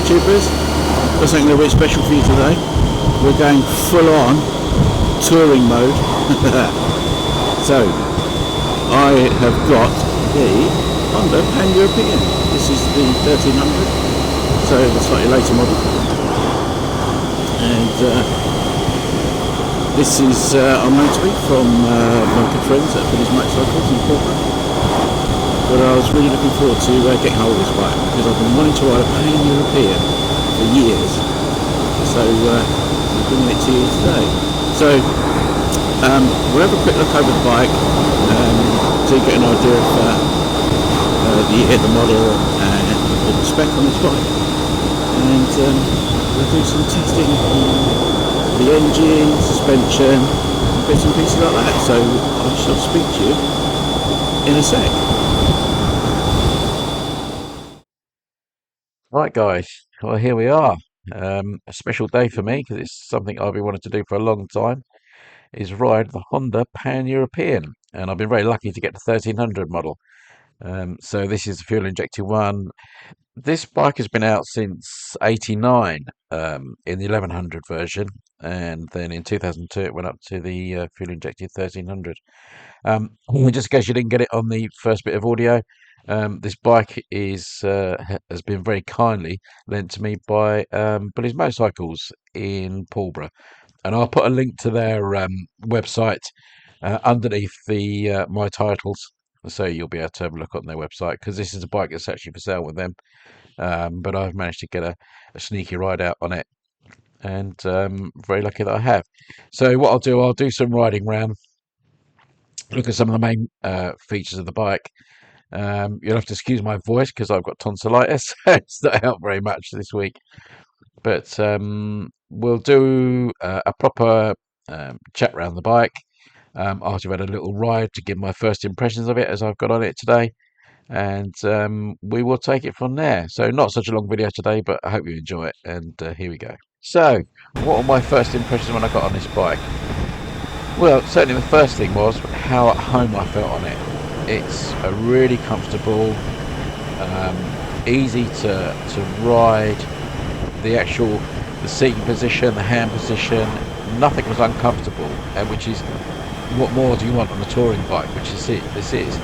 YouTubers, got something a little bit special for you today. We're going full on touring mode. So I have got the Honda Pan European. This is the 1300, so the slightly later model, and this is I'm known to be from my good friends at Village Motorcycles in Portland. But I was really looking forward to getting hold of this bike because I've been wanting to ride a Pan European for years. So I'm bringing it to you today. So we'll have a quick look over the bike so you get an idea of the year, the model, and all the spec on this bike. And we'll do some testing on the engine, suspension, bits and pieces like that. So I shall speak to you in a sec. Right, guys, well, here we are. A special day for me because it's something I've been wanting to do for a long time, is ride the Honda Pan European, and I've been very lucky to get the 1300 model. So this is the fuel injected one. This bike has been out since '89 in the 1100 version, and then in 2002 it went up to the fuel injected 1300. Just in case you didn't get it on the first bit of audio, this bike has been very kindly lent to me by Billy's Motorcycles in Pulborough, and I'll put a link to their website underneath the my titles, so you'll be able to have a look on their website because this is a bike that's actually for sale with them. But I've managed to get a sneaky ride out on it, and very lucky that I have. So what I'll do some riding round, look at some of the main features of the bike. You'll have to excuse my voice because I've got tonsillitis. It's not out very much this week, but we'll do a proper chat round the bike after I've had a little ride to give my first impressions of it as I've got on it today, and we will take it from there. So not such a long video today, but I hope you enjoy it, and here we go. So what were my first impressions when I got on this bike? Well, certainly the first thing was how at home I felt on it. It's a really comfortable, easy to ride. The seating position, the hand position, nothing was uncomfortable, which is what more do you want on a touring bike, which is this is.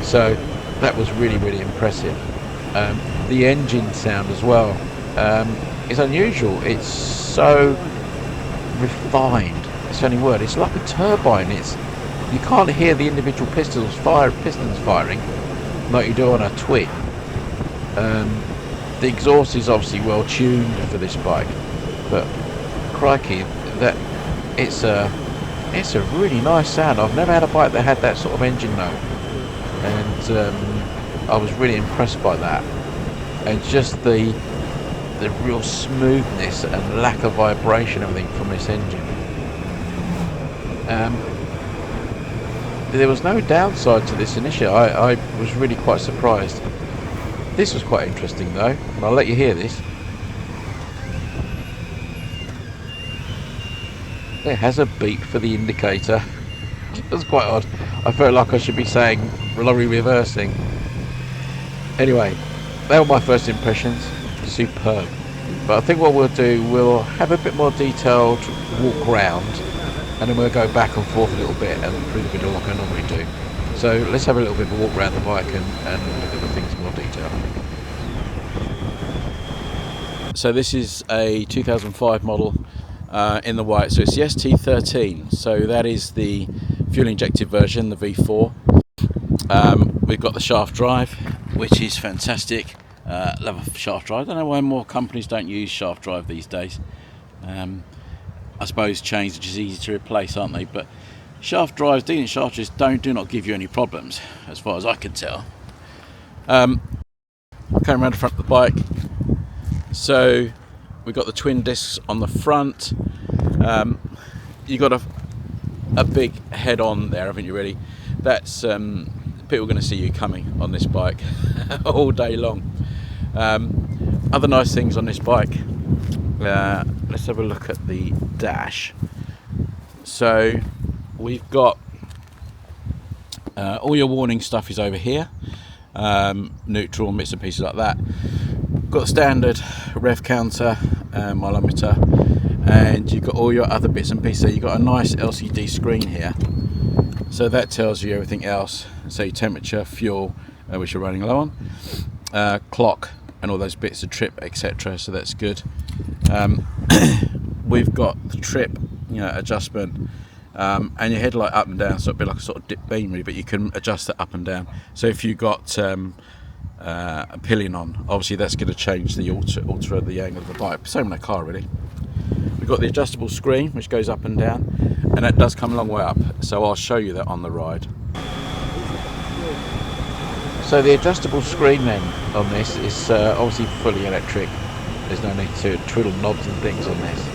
So that was really, really impressive. The engine sound as well is unusual. It's so refined. It's the only word. It's like a turbine. You can't hear the individual pistons firing like you do on a twin. The exhaust is obviously well tuned for this bike, but crikey, that it's a really nice sound. I've never had a bike that had that sort of engine note, and I was really impressed by that. And just the real smoothness and lack of vibration, everything from this engine. There was no downside to this initially. I was really quite surprised. This was quite interesting though, and I'll let you hear this. It has a beep for the indicator. That's quite odd. I felt like I should be saying lorry reversing. Anyway, they were my first impressions. Superb. But I think what we'll do, we'll have a bit more detailed walk round, and then we'll go back and forth a little bit and through the middle like I normally do. So let's have a little bit of a walk around the bike and look at the things in more detail. So this is a 2005 model in the white, so it's the ST13, so that is the fuel injected version, the V4. We've got the shaft drive, which is fantastic. Love a shaft drive. I don't know why more companies don't use shaft drive these days. I suppose chains are just easy to replace, aren't they? But shaft drives, decent shaft drives do not give you any problems, as far as I can tell. Coming around the front of the bike, so we've got the twin discs on the front. You got a big head on there, haven't you? Really, that's people are going to see you coming on this bike all day long. Other nice things on this bike. Let's have a look at the dash. So we've got all your warning stuff is over here, neutral and bits and pieces like that. got the standard rev counter, mileometer, and you've got all your other bits and pieces. So you've got a nice LCD screen here, so that tells you everything else. So temperature, fuel, which you're running low on, clock, and all those bits of trip, etc. So that's good. We've got the trip, adjustment, and your headlight up and down, so it'll be like a sort of dip beamery, but you can adjust it up and down. So if you've got a pillion on, obviously that's going to change the alter the angle of the bike. Same in a car, really. We've got the adjustable screen, which goes up and down, and that does come a long way up. So I'll show you that on the ride. So the adjustable screen then on this is obviously fully electric. There's no need to twiddle knobs and things on this,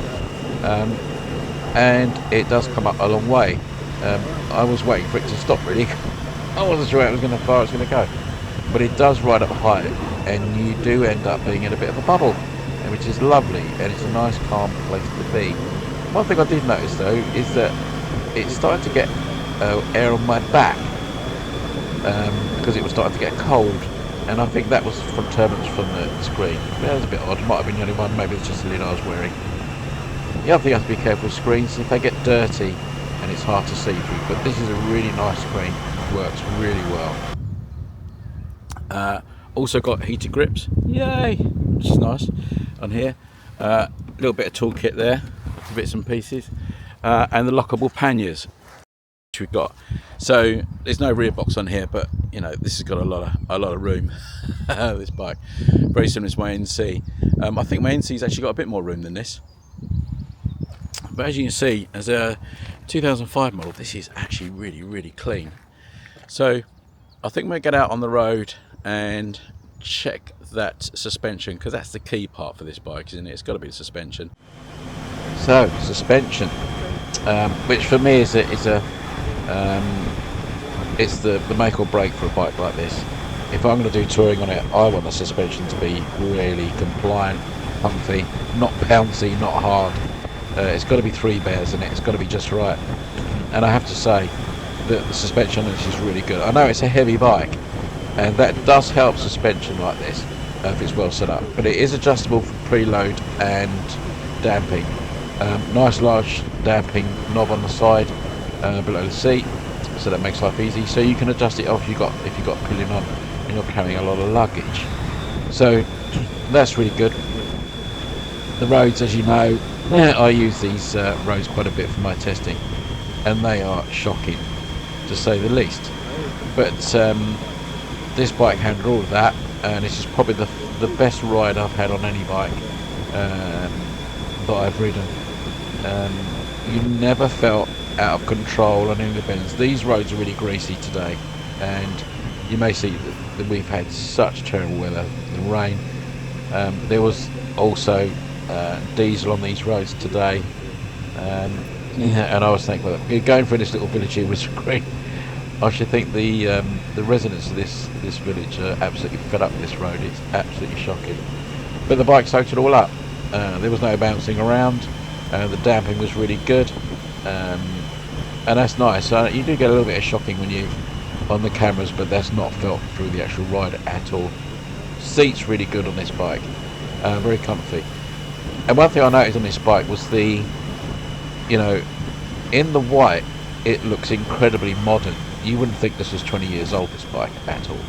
and it does come up a long way. I was waiting for it to stop, really. I wasn't sure how far it was going to go, but it does ride up high, and you do end up being in a bit of a bubble, which is lovely, and it's a nice calm place to be. One thing I did notice though is that it started to get air on my back, because it was starting to get cold, and I think that was from turbulence from the screen. That was a bit odd. Might have been the only one. Maybe it's just the lid I was wearing. The other thing you have to be careful with screens, if they get dirty and it's hard to see through, but this is a really nice screen. It works really well. Also got heated grips, yay, which is nice on here. A little bit of toolkit there, bits and pieces, and the lockable panniers which we've got. So there's no rear box on here, but this has got a lot of room. This bike, very similar to my NC. I think my NC's actually got a bit more room than this. But as you can see, as a 2005 model, this is actually really, really clean. So I think we'll get out on the road and check that suspension, because that's the key part for this bike, isn't it? It's got to be the suspension. So suspension, which for me is it's the make or break for a bike like this. If I'm going to do touring on it, I want the suspension to be really compliant, comfy, not bouncy, not hard. It's got to be 3 bears in it. It's got to be just right. And I have to say that the suspension on this is really good. I know it's a heavy bike, and that does help suspension like this if it's well set up. But it is adjustable for preload and damping. Nice large damping knob on the side below the seat, so that makes life easy. So you can adjust it off if you've got pillion on and you're carrying a lot of luggage. So that's really good. The roads, as you know, I use these roads quite a bit for my testing, and they are shocking, to say the least. But this bike handled all of that, and this is probably the best ride I've had on any bike that I've ridden. You never felt out of control on any of the bends. These roads are really greasy today, and you may see that we've had such terrible weather, the rain. There was also diesel on these roads today, and I was thankful that going through this little village here was great. I should think the residents of this village are absolutely fed up with this road. It's absolutely shocking. But the bike soaked it all up. There was no bouncing around. The damping was really good, and that's nice. You do get a little bit of shocking when you on the cameras, but that's not felt through the actual ride at all. Seat's really good on this bike, very comfy. And one thing I noticed on this bike was in the white, it looks incredibly modern. You wouldn't think this was 20 years old, this bike, at all.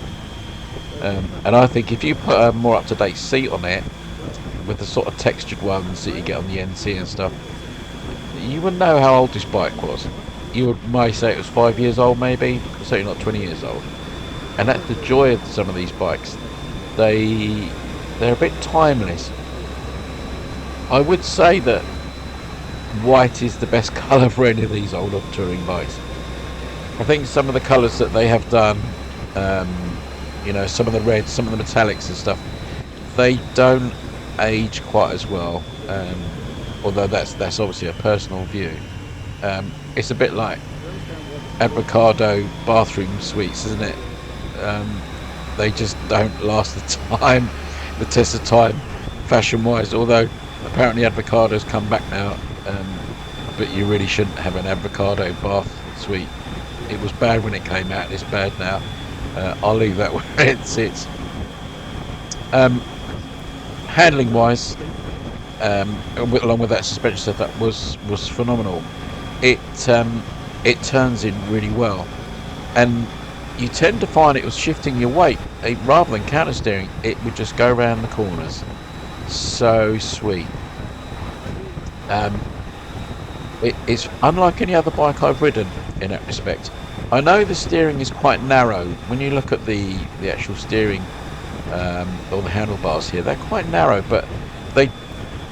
And I think if you put a more up-to-date seat on it, with the sort of textured ones that you get on the NC and stuff, you wouldn't know how old this bike was. You might say it was 5 years old, maybe, certainly not 20 years old. And that's the joy of some of these bikes. They're a bit timeless. I would say that white is the best colour for any of these older touring bikes. I think some of the colours that they have done, some of the reds, some of the metallics and stuff, they don't age quite as well. Although that's obviously a personal view. It's a bit like avocado bathroom suites, isn't it? They just don't last the test of time, fashion-wise. Although apparently avocados come back now, but you really shouldn't have an avocado bath suite. It was bad when it came out. It's bad now. I'll leave that where it sits. handling wise, along with that suspension setup, was phenomenal. It turns in really well, and you tend to find it was shifting your weight rather than counter steering. It would just go around the corners. So sweet. Um, it's unlike any other bike I've ridden in that respect. I know the steering is quite narrow. When you look at the actual steering, or the handlebars here, they're quite narrow, but they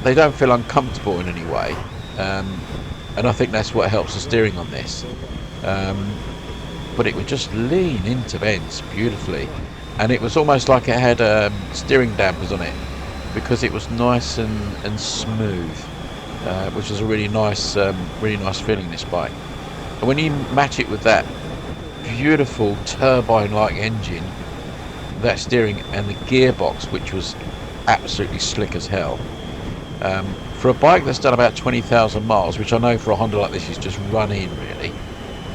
they don't feel uncomfortable in any way. And I think that's what helps the steering on this. Um, but it would just lean into bends beautifully, and it was almost like it had steering dampers on it, because it was nice and smooth, which was a really nice feeling, this bike. And when you match it with that beautiful turbine-like engine, that steering, and the gearbox, which was absolutely slick as hell, for a bike that's done about 20,000 miles, which I know for a Honda like this is just run in really,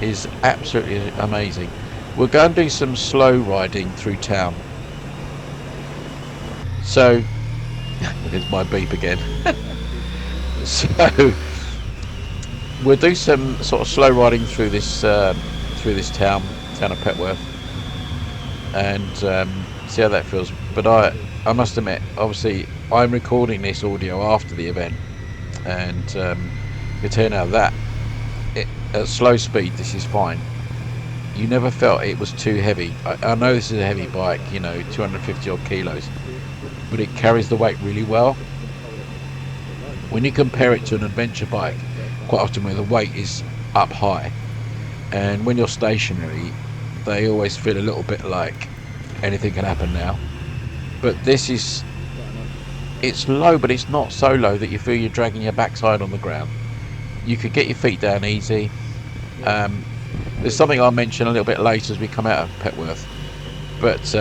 is absolutely amazing. We'll go and do some slow riding through town. So, there's my beep again. So, we'll do some sort of slow riding through this town of Petworth, and see how that feels. But I must admit, obviously, I'm recording this audio after the event, and you tell now that at slow speed this is fine. You never felt it was too heavy. I know this is a heavy bike, 250 odd kilos, but it carries the weight really well. When you compare it to an adventure bike, quite often where the weight is up high, and when you're stationary, they always feel a little bit like anything can happen now. But it's low, but it's not so low that you feel you're dragging your backside on the ground. You could get your feet down easy. There's something I'll mention a little bit later as we come out of Petworth, but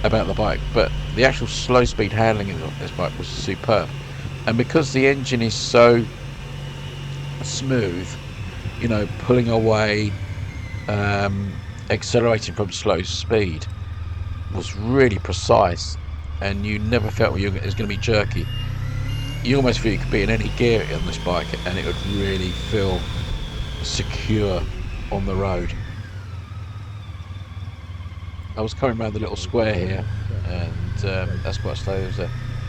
about the bike. But the actual slow speed handling of this bike was superb, and because the engine is so smooth, pulling away, accelerating from slow speed, was really precise, and you never felt it was going to be jerky. You almost feel you could be in any gear on this bike, and it would really feel secure on the road. I was coming around the little square here, and that's quite slow. There's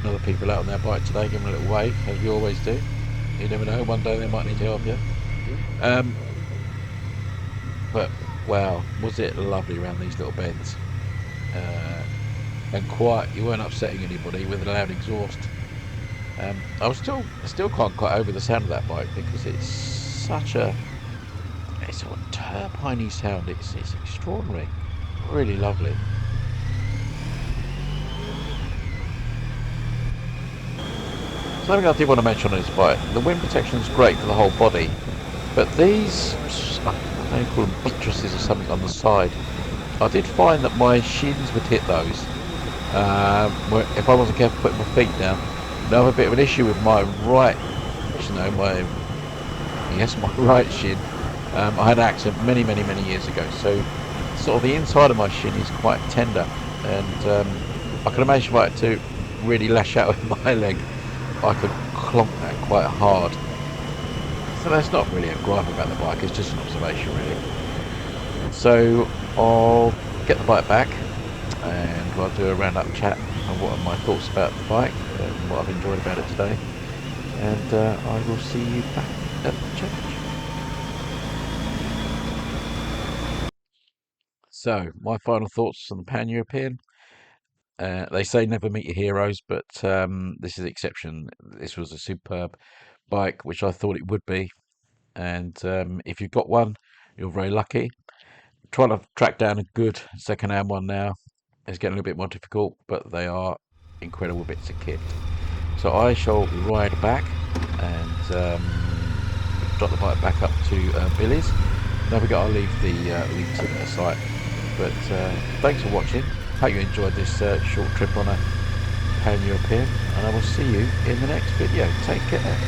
another people out on their bike today, giving a little wave, as we always do. You never know, one day they might need to help you. But wow, was it lovely around these little bends, and quiet. You weren't upsetting anybody with a loud exhaust. I still can't quite over the sound of that bike, because it's such a sort of turbine-y sound. It's extraordinary, really lovely. Something I did want to mention on this bike: the wind protection is great for the whole body, but these, I don't know, call them buttresses or something on the side. I did find that my shins would hit those. If I wasn't careful putting my feet down. Now I have a bit of an issue with my right, my right shin. I had an accident many years ago, so sort of the inside of my shin is quite tender, and I can imagine if I had to really lash out with my leg, I could clonk that quite hard. So that's not really a gripe about the bike, it's just an observation really. So I'll get the bike back, and I'll do a round-up chat on what are my thoughts about the bike and what I've enjoyed about it today, and I will see you back at the church. So my final thoughts on the Pan European. They say never meet your heroes, but this is the exception. This was a superb bike, which I thought it would be, and if you've got one, you're very lucky. Trying to track down a good second-hand one now is getting a little bit more difficult, but they are incredible bits of kit. So I shall ride back and drop the bike back up to Billy's. Don't forget, I'll leave the link to their site. But thanks for watching. Hope you enjoyed this short trip on a Pan European, and I will see you in the next video. Take care.